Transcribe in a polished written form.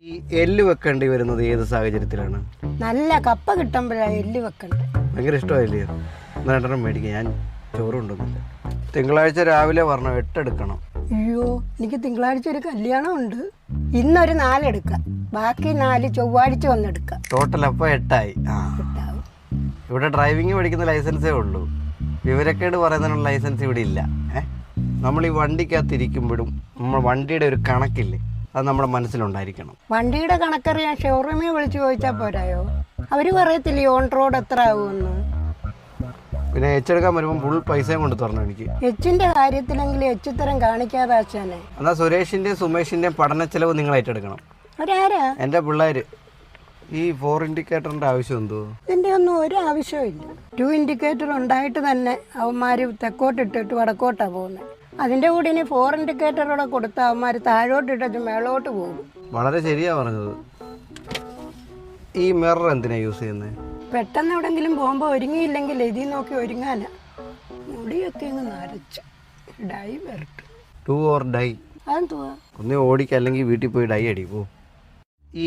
ഈ എല്ല് വെക്കേണ്ടി വരുന്നത് ഏത് സാഹചര്യത്തിലാണ്? നല്ല കപ്പ കിട്ടുമ്പോഴാണ് എല്ല് വെക്കണ്ടേ. ഭയങ്കര ഇഷ്ടമായില്ലേ? രണ്ടെണ്ണം മേടിക്കാം, ഞാൻ ചോറ് കൊണ്ടുവന്നില്ല. തിങ്കളാഴ്ച രാവിലെ പറഞ്ഞോ 8 എടുക്കണം. അയ്യോ, എനിക്ക് തിങ്കളാഴ്ച ഒരു കല്യാണം ഉണ്ട്. ഇന്നൊരു 4 എടുക്കാം, ബാക്കി 4 ചൊവ്വാഴ്ച വന്നെടുക്കാം. ടോട്ടൽ അപ്പോൾ 8 ആയി. ഇവിടെ ഡ്രൈവിംഗ് പഠിക്കുന്ന ലൈസൻസേ ഉള്ളൂ, വിവരക്കേട് പറയുന്നതിനുള്ള ലൈസൻസ് ഇവിടെ ഇല്ല. നമ്മൾ ഈ വണ്ടിക്കകത്തിരിക്കുമ്പോഴും നമ്മൾ വണ്ടിയുടെ ഒരു കണക്കില്ലേ, അത് നമ്മുടെ മനസ്സിലുണ്ടായിരിക്കണം. വണ്ടിയുടെ കണക്കറിയാൻ ഷോറൂമിൽ വിളിച്ച് ചോദിച്ചാൽ പോരായോ? അവർ പറയത്തില്ലേ ഓൺ റോഡ് എത്ര ആകുമെന്ന്? പിന്നെ എച്ചെടുക്കാൻ വരുമ്പോൾ ഫുൾ പൈസയും കൊണ്ട് തരണം എനിക്ക്. എച്ചിന്റെ കാര്യത്തിലെങ്കിലും എച്ചിത്തരം കാണിക്കാതെ ആശാനെ. എന്നാൽ സുരേഷിന്റെയും സുമേഷിന്റെയും പഠന ചെലവ് നിങ്ങൾ ഏറ്റെടുക്കണം. അവരാരാ? എൻ്റെ പിള്ളേര്. ഈ 4 ഇൻഡിക്കേറ്ററിന്റെ ആവശ്യം എന്തോ? ഇതിന്റെ ഒന്നും ഒരു ആവശ്യമില്ല. 2 ഇൻഡിക്കേറ്റർ ഉണ്ടായിട്ട് തന്നെ അവന്മാര് തെക്കോട്ടിട്ടിട്ട് വടക്കോട്ടാ പോകുന്നത്. അതിന്റെ കൂടെ ഇനി 4 ഇൻഡിക്കേറ്ററോടെ കൊടുത്ത അവന്മാര് താഴോട്ടിട്ട് മേളോട്ട് പോകും. വളരെ ശരിയാ പറഞ്ഞത്. ഈ മിറർ എന്തിനാ യൂസ് ചെയ്യുന്നത്? പെട്ടെന്ന് എവിടെങ്കിലും പോകുമ്പോൾ ഒരുങ്ങിയില്ലെങ്കിൽ ഇതിൽ നോക്കി ഒരുങ്ങാനാ. മുടിയൊക്കെ അങ്ങ് നരച്ച് ഡൈ വരട്ടെ. Do or die. അതെന്തുവാ? ഒന്നേ ഓടിക്കുക, അല്ലെങ്കിൽ വീട്ടിൽ പോയി ഡൈ അടിക്കോ. ഈ